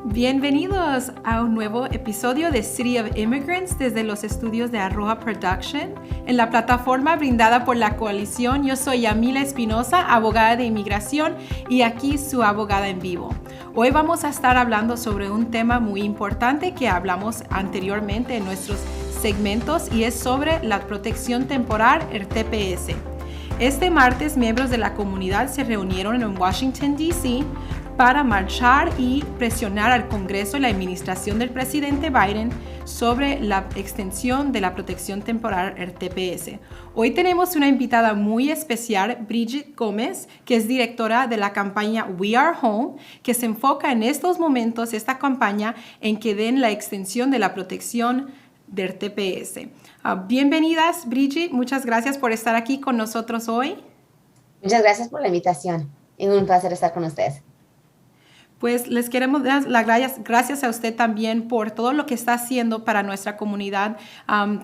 Bienvenidos a un nuevo episodio de City of Immigrants desde los estudios de Arroja Production en la plataforma brindada por la coalición. Yo soy Yamila Espinosa, abogada de inmigración y aquí su abogada en vivo. Hoy vamos a estar hablando sobre un tema muy importante que hablamos anteriormente en nuestros segmentos y es sobre la protección temporal, el TPS. Este martes, miembros de la comunidad se reunieron en Washington, D.C. para marchar y presionar al Congreso y la administración del presidente Biden sobre la extensión de la protección temporal, el TPS. Hoy tenemos una invitada muy especial, Bridget Gómez, que es directora de la campaña We Are Home, que se enfoca en estos momentos, esta campaña, en que den la extensión de la protección del TPS. Bienvenidas, Bridget. Muchas gracias por estar aquí con nosotros hoy. Muchas gracias por la invitación. Es un placer estar con ustedes. Pues les queremos dar las gracias a usted también por todo lo que está haciendo para nuestra comunidad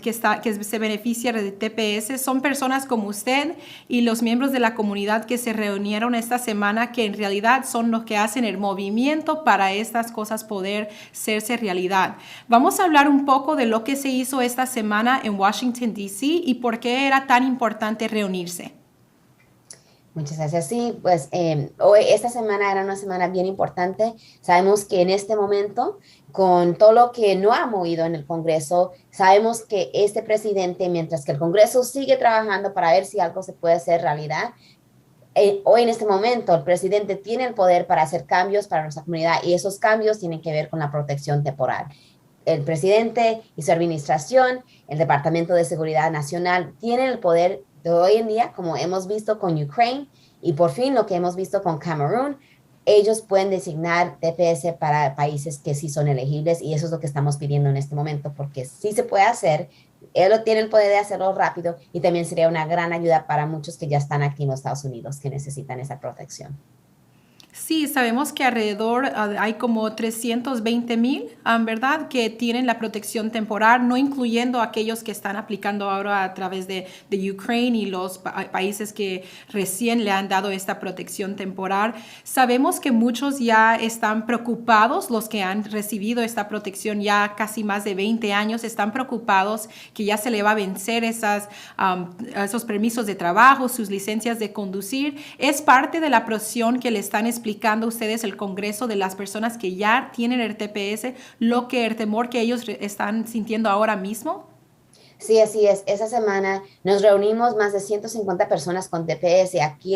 que se beneficia del TPS. Son personas como usted y los miembros de la comunidad que se reunieron esta semana, que en realidad son los que hacen el movimiento para estas cosas poder hacerse realidad. Vamos a hablar un poco de lo que se hizo esta semana en Washington, D.C. y por qué era tan importante reunirse. Muchas gracias. Sí, pues hoy, esta semana era una semana bien importante. Sabemos que en este momento, con todo lo que no ha movido en el Congreso, sabemos que este presidente, mientras que el Congreso sigue trabajando para ver si algo se puede hacer realidad, hoy en este momento el presidente tiene el poder para hacer cambios para nuestra comunidad y esos cambios tienen que ver con la protección temporal. El presidente y su administración, el Departamento de Seguridad Nacional, tienen el poder de hoy en día, como hemos visto con Ucrania y por fin lo que hemos visto con Camerún. Ellos pueden designar TPS para países que sí son elegibles y eso es lo que estamos pidiendo en este momento, porque sí se puede hacer. Él tiene el poder de hacerlo rápido y también sería una gran ayuda para muchos que ya están aquí en los Estados Unidos que necesitan esa protección. Sí, sabemos que alrededor hay como 320,000, ¿verdad?, que tienen la protección temporal, no incluyendo aquellos que están aplicando ahora a través de Ucrania y los países que recién le han dado esta protección temporal. Sabemos que muchos ya están preocupados, los que han recibido esta protección ya casi más de 20 años, están preocupados que ya se le va a vencer esos permisos de trabajo, sus licencias de conducir. Es parte de la presión que le están explicando a ustedes el Congreso de las personas que ya tienen el TPS, el temor que ellos están sintiendo ahora mismo. Sí, así es. Esa semana nos reunimos más de 150 personas con TPS aquí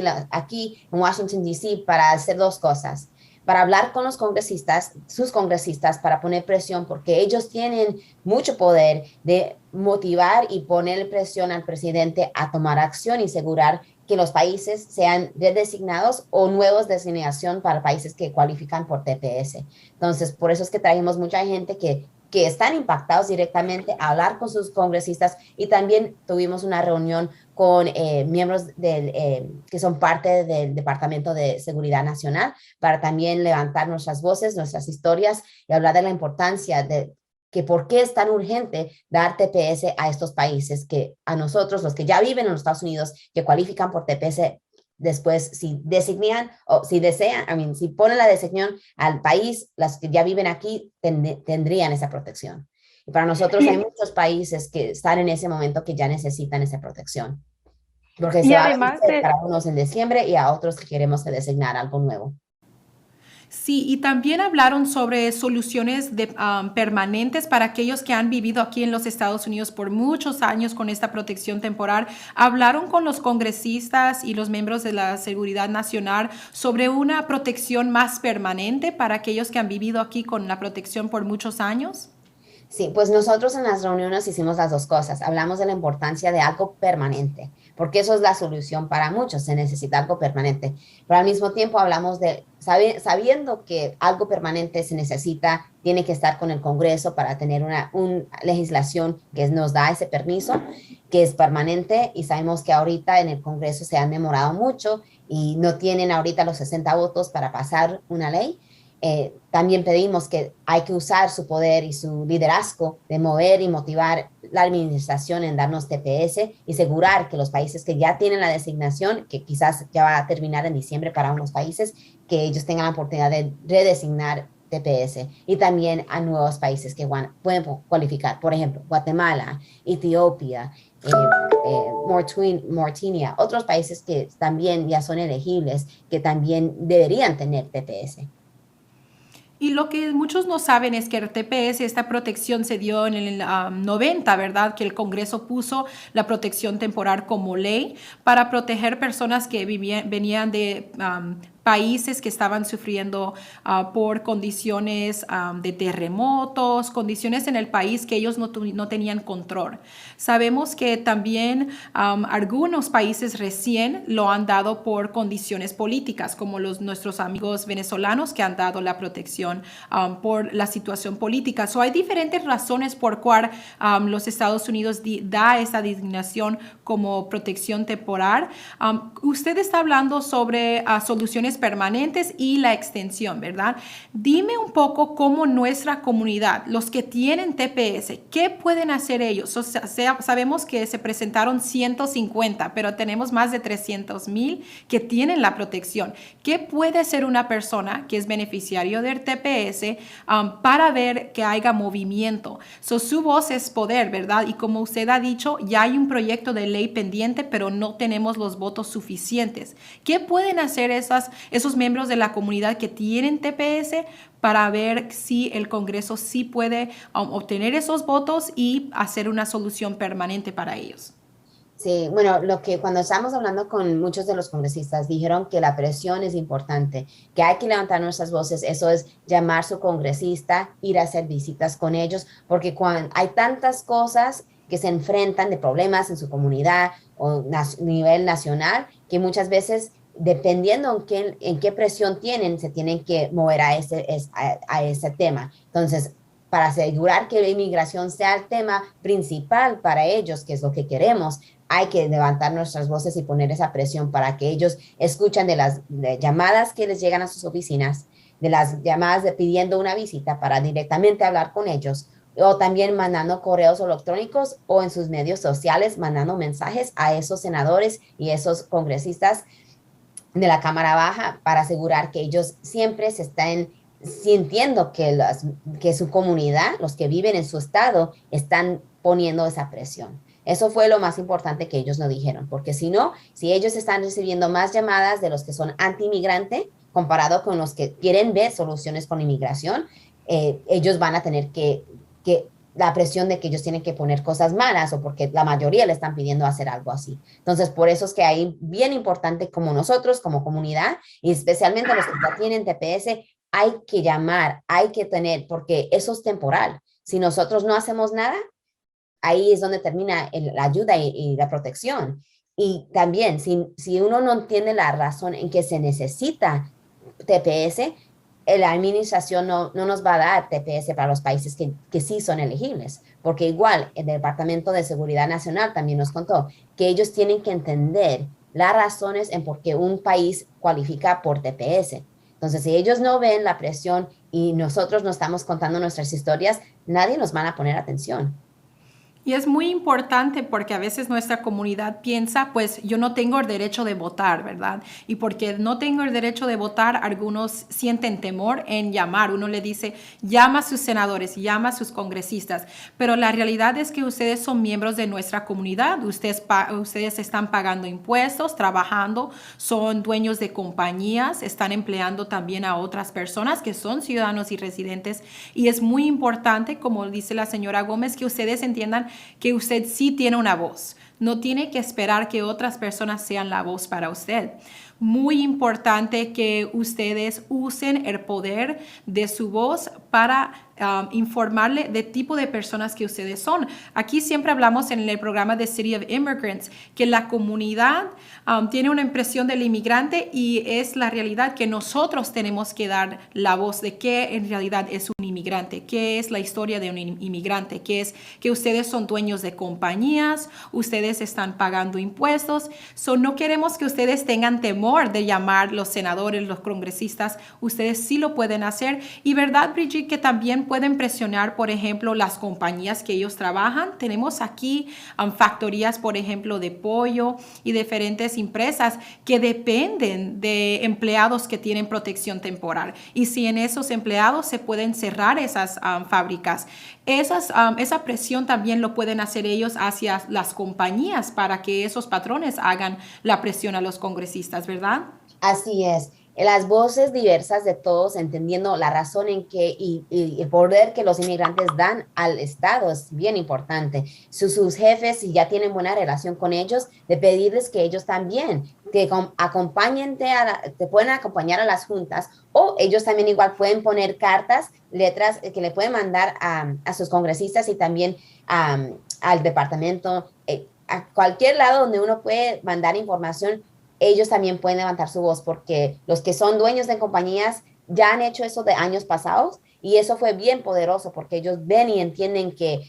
en Washington, D.C. para hacer dos cosas. Para hablar con los congresistas, sus congresistas, para poner presión, porque ellos tienen mucho poder de motivar y poner presión al presidente a tomar acción y asegurar que los países sean redesignados o nuevos designación para países que cualifican por TPS. Entonces, por eso es que trajimos mucha gente que están impactados directamente a hablar con sus congresistas y también tuvimos una reunión con miembros que son parte del Departamento de Seguridad Nacional para también levantar nuestras voces, nuestras historias y hablar de la importancia de que por qué es tan urgente dar TPS a estos países que a nosotros, los que ya viven en los Estados Unidos, que cualifican por TPS, después si designan o si desean, si ponen la designación al país, las que ya viven aquí tendrían esa protección. Y para nosotros hay muchos países que están en ese momento que ya necesitan esa protección. Porque Y se va a además vencer para unos en diciembre y a otros que queremos designar algo nuevo. Sí, y también hablaron sobre soluciones permanentes para aquellos que han vivido aquí en los Estados Unidos por muchos años con esta protección temporal. Hablaron con los congresistas y los miembros de la Seguridad Nacional sobre una protección más permanente para aquellos que han vivido aquí con la protección por muchos años. Sí, pues nosotros en las reuniones hicimos las dos cosas. Hablamos de la importancia de algo permanente, porque eso es la solución para muchos, se necesita algo permanente. Pero al mismo tiempo hablamos de, sabiendo que algo permanente se necesita, tiene que estar con el Congreso para tener una legislación que nos da ese permiso, que es permanente, y sabemos que ahorita en el Congreso se han demorado mucho y no tienen ahorita los 60 votos para pasar una ley. También pedimos que hay que usar su poder y su liderazgo de mover y motivar la administración en darnos TPS y asegurar que los países que ya tienen la designación, que quizás ya va a terminar en diciembre para unos países, que ellos tengan la oportunidad de redesignar TPS y también a nuevos países que pueden cualificar. Por ejemplo, Guatemala, Etiopía, Mauritania, otros países que también ya son elegibles, que también deberían tener TPS. Y lo que muchos no saben es que el TPS, esta protección se dio en el 90, ¿verdad? Que el Congreso puso la protección temporal como ley para proteger personas que venían de países que estaban sufriendo por condiciones de terremotos, condiciones en el país que ellos no tenían control. Sabemos que también algunos países recién lo han dado por condiciones políticas, como nuestros amigos venezolanos que han dado la protección por la situación política. Hay diferentes razones por cual los Estados Unidos da esta designación como protección temporal. Usted está hablando sobre soluciones permanentes y la extensión, ¿verdad? Dime un poco cómo nuestra comunidad, los que tienen TPS, ¿qué pueden hacer ellos? Sabemos que se presentaron 150, pero tenemos más de 300,000 que tienen la protección. ¿Qué puede hacer una persona que es beneficiario del TPS para ver que haya movimiento? Su voz es poder, ¿verdad? Y como usted ha dicho, ya hay un proyecto de ley pendiente, pero no tenemos los votos suficientes. ¿Qué pueden hacer esos miembros de la comunidad que tienen TPS para ver si el Congreso sí puede obtener esos votos y hacer una solución permanente para ellos? Sí, bueno, cuando estábamos hablando con muchos de los congresistas, dijeron que la presión es importante, que hay que levantar nuestras voces, eso es llamar a su congresista, ir a hacer visitas con ellos, porque cuando hay tantas cosas que se enfrentan de problemas en su comunidad o a nivel nacional, que muchas veces, dependiendo en qué presión tienen, se tienen que mover a ese tema. Entonces, para asegurar que la inmigración sea el tema principal para ellos, que es lo que queremos, hay que levantar nuestras voces y poner esa presión para que ellos escuchen de las llamadas que les llegan a sus oficinas, de las llamadas pidiendo una visita para directamente hablar con ellos, o también mandando correos electrónicos o en sus medios sociales, mandando mensajes a esos senadores y esos congresistas de la Cámara Baja para asegurar que ellos siempre se estén sintiendo que su comunidad, los que viven en su estado, están poniendo esa presión. Eso fue lo más importante que ellos nos dijeron, porque si no, si ellos están recibiendo más llamadas de los que son anti-inmigrante, comparado con los que quieren ver soluciones con inmigración, ellos van a tener que la presión de que ellos tienen que poner cosas malas o porque la mayoría le están pidiendo hacer algo así. Entonces, por eso es que ahí bien importante como nosotros, como comunidad, y especialmente los que ya tienen TPS, hay que llamar, hay que tener, porque eso es temporal. Si nosotros no hacemos nada, ahí es donde termina la ayuda y la protección. Y también, si uno no entiende la razón en que se necesita TPS, la administración no nos va a dar TPS para los países que sí son elegibles, porque igual el Departamento de Seguridad Nacional también nos contó que ellos tienen que entender las razones en por qué un país cualifica por TPS. Entonces, si ellos no ven la presión y nosotros no estamos contando nuestras historias, nadie nos va a poner atención. Y es muy importante porque a veces nuestra comunidad piensa, pues yo no tengo el derecho de votar, ¿verdad? Y porque no tengo el derecho de votar, algunos sienten temor en llamar. Uno le dice, llama a sus senadores, llama a sus congresistas. Pero la realidad es que ustedes son miembros de nuestra comunidad. Ustedes están pagando impuestos, trabajando, son dueños de compañías, están empleando también a otras personas que son ciudadanos y residentes. Y es muy importante, como dice la señora Gómez, que ustedes entiendan que usted sí tiene una voz. No tiene que esperar que otras personas sean la voz para usted. Muy importante que ustedes usen el poder de su voz para informarle de tipo de personas que ustedes son. Aquí siempre hablamos en el programa de City of Immigrants que la comunidad tiene una impresión del inmigrante y es la realidad que nosotros tenemos que dar la voz de qué en realidad es un inmigrante, qué es la historia de un inmigrante, qué es que ustedes son dueños de compañías, ustedes están pagando impuestos. No queremos que ustedes tengan temor honor de llamar los senadores, los congresistas, ustedes sí lo pueden hacer. Y verdad, Brigitte, que también pueden presionar, por ejemplo, las compañías que ellos trabajan. Tenemos aquí factorías, por ejemplo, de pollo y diferentes empresas que dependen de empleados que tienen protección temporal. Y si en esos empleados se pueden cerrar esas fábricas, esa presión también lo pueden hacer ellos hacia las compañías para que esos patrones hagan la presión a los congresistas, ¿verdad? Así es. Las voces diversas de todos, entendiendo la razón en que y el poder que los inmigrantes dan al Estado es bien importante. Sus jefes, si ya tienen buena relación con ellos, de pedirles que ellos también te pueden acompañar a las juntas, o ellos también igual pueden poner cartas, letras que le pueden mandar a sus congresistas y también al departamento, a cualquier lado donde uno puede mandar información. Ellos también pueden levantar su voz, porque los que son dueños de compañías ya han hecho eso de años pasados, y eso fue bien poderoso porque ellos ven y entienden que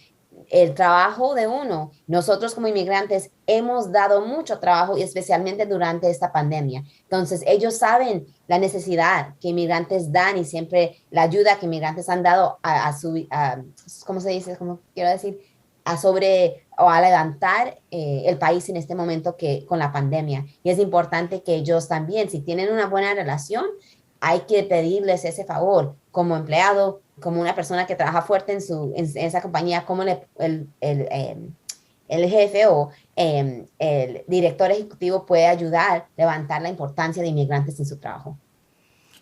el trabajo de uno, nosotros como inmigrantes hemos dado mucho trabajo, y especialmente durante esta pandemia. Entonces ellos saben la necesidad que inmigrantes dan, y siempre la ayuda que inmigrantes han dado ¿cómo se dice? ¿Cómo quiero decir? A levantar el país en este momento con la pandemia. Y es importante que ellos también, si tienen una buena relación, hay que pedirles ese favor como empleado, como una persona que trabaja fuerte en esa compañía, como el jefe o el director ejecutivo puede ayudar a levantar la importancia de inmigrantes en su trabajo.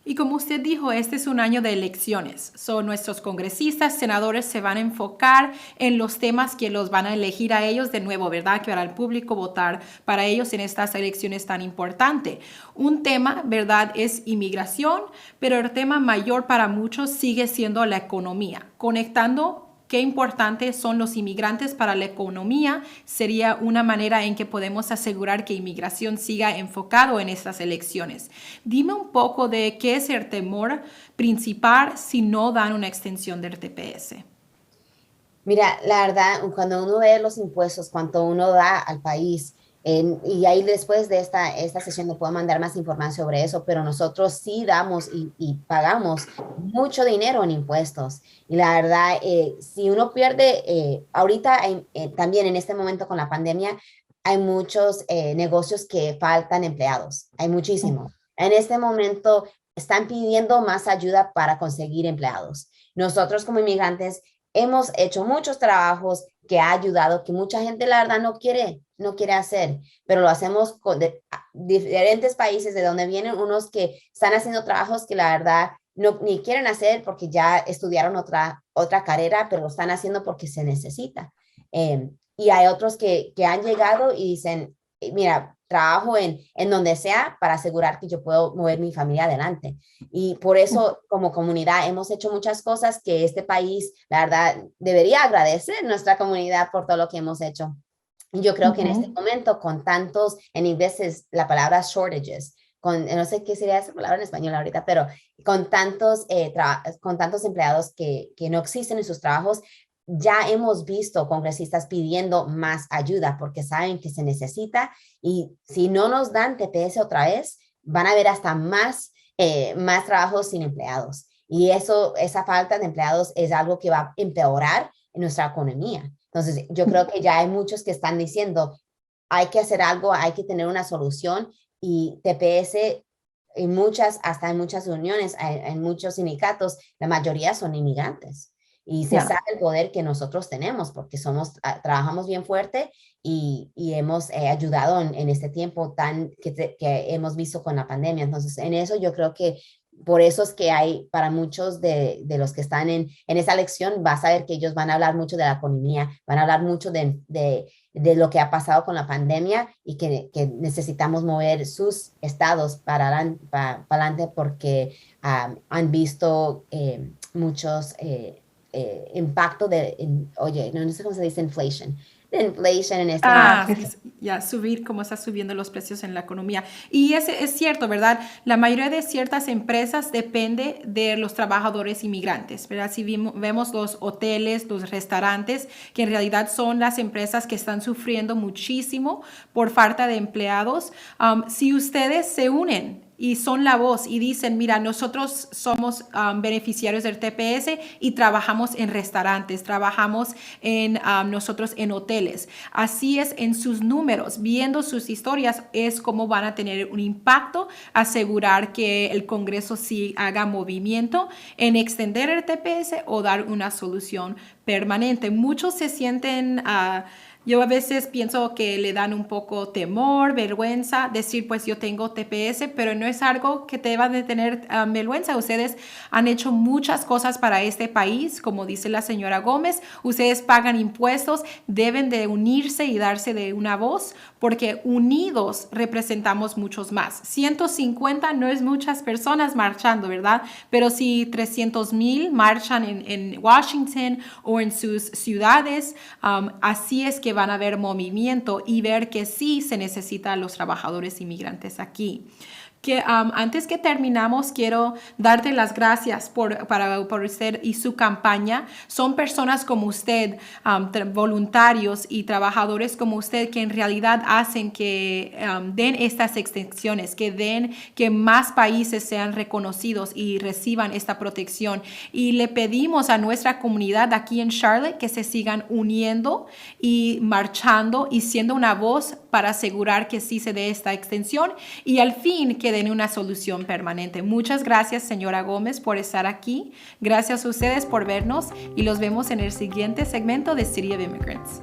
Y como usted dijo, este es un año de elecciones. Nuestros congresistas, senadores se van a enfocar en los temas que los van a elegir a ellos de nuevo, ¿verdad? Que para el público votar para ellos en estas elecciones tan importantes. Un tema, ¿verdad? Es inmigración, pero el tema mayor para muchos sigue siendo la economía, conectando qué importantes son los inmigrantes para la economía. Sería una manera en que podemos asegurar que inmigración siga enfocado en estas elecciones. Dime un poco de qué es el temor principal si no dan una extensión del TPS. Mira, la verdad, cuando uno ve los impuestos, cuánto uno da al país, y ahí después de esta sesión le puedo mandar más información sobre eso, pero nosotros sí damos y pagamos mucho dinero en impuestos. Y la verdad, si uno pierde, ahorita también en este momento con la pandemia, hay muchos negocios que faltan empleados, hay muchísimo. En este momento están pidiendo más ayuda para conseguir empleados. Nosotros como inmigrantes hemos hecho muchos trabajos que ha ayudado, que mucha gente la verdad no quiere hacer, pero lo hacemos con diferentes países de donde vienen unos que están haciendo trabajos que la verdad no ni quieren hacer porque ya estudiaron otra carrera, pero lo están haciendo porque se necesita. Y hay otros que han llegado y dicen, mira, trabajo en donde sea para asegurar que yo puedo mover mi familia adelante. Y por eso, como comunidad, hemos hecho muchas cosas que este país, la verdad, debería agradecer nuestra comunidad por todo lo que hemos hecho. Y yo creo que en este momento, con tantos, en inglés es la palabra shortages, no sé qué sería esa palabra en español ahorita, pero con con tantos empleados que no existen en sus trabajos, ya hemos visto congresistas pidiendo más ayuda porque saben que se necesita, y si no nos dan TPS otra vez, van a haber hasta más trabajos sin empleados. Y esa falta de empleados es algo que va a empeorar en nuestra economía. Entonces, yo creo que ya hay muchos que están diciendo, hay que hacer algo, hay que tener una solución, y TPS hasta en muchas uniones, en muchos sindicatos, la mayoría son inmigrantes. Y se sabe el poder que nosotros tenemos porque trabajamos bien fuerte, y hemos ayudado en este tiempo que hemos visto con la pandemia. Entonces, en eso yo creo que por eso es que hay para muchos de los que están en esa lección, vas a ver que ellos van a hablar mucho de la economía, van a hablar mucho de lo que ha pasado con la pandemia, y que necesitamos mover sus estados para adelante porque han visto muchos impacto oye, no sé cómo se dice inflation, de inflation en este momento. Ya subir como está subiendo los precios en la economía. Y es cierto, ¿verdad? La mayoría de ciertas empresas depende de los trabajadores inmigrantes, ¿verdad? Si vemos los hoteles, los restaurantes, que en realidad son las empresas que están sufriendo muchísimo por falta de empleados. Si ustedes se unen y son la voz y dicen, mira, nosotros somos beneficiarios del TPS y trabajamos en restaurantes, trabajamos nosotros en hoteles. Así es, en sus números, viendo sus historias, es como van a tener un impacto, asegurar que el Congreso sí haga movimiento en extender el TPS o dar una solución permanente. Muchos se sienten... yo a veces pienso que le dan un poco temor, vergüenza, decir pues yo tengo TPS, pero no es algo que te va a tener vergüenza. Ustedes han hecho muchas cosas para este país, como dice la señora Gómez. Ustedes pagan impuestos, deben de unirse y darse de una voz, porque unidos representamos muchos más. 150 no es muchas personas marchando, ¿verdad? Pero si 300,000 marchan en Washington o en sus ciudades, así es que van a ver movimiento y ver que sí se necesitan los trabajadores inmigrantes aquí. Antes que terminamos, quiero darte las gracias por usted y su campaña. Son personas como usted, voluntarios y trabajadores como usted, que en realidad hacen que den estas extensiones, que más países sean reconocidos y reciban esta protección. Y le pedimos a nuestra comunidad aquí en Charlotte que se sigan uniendo y marchando y siendo una voz para asegurar que sí se dé esta extensión y al fin que den una solución permanente. Muchas gracias, señora Gómez, por estar aquí. Gracias a ustedes por vernos y los vemos en el siguiente segmento de City of Immigrants.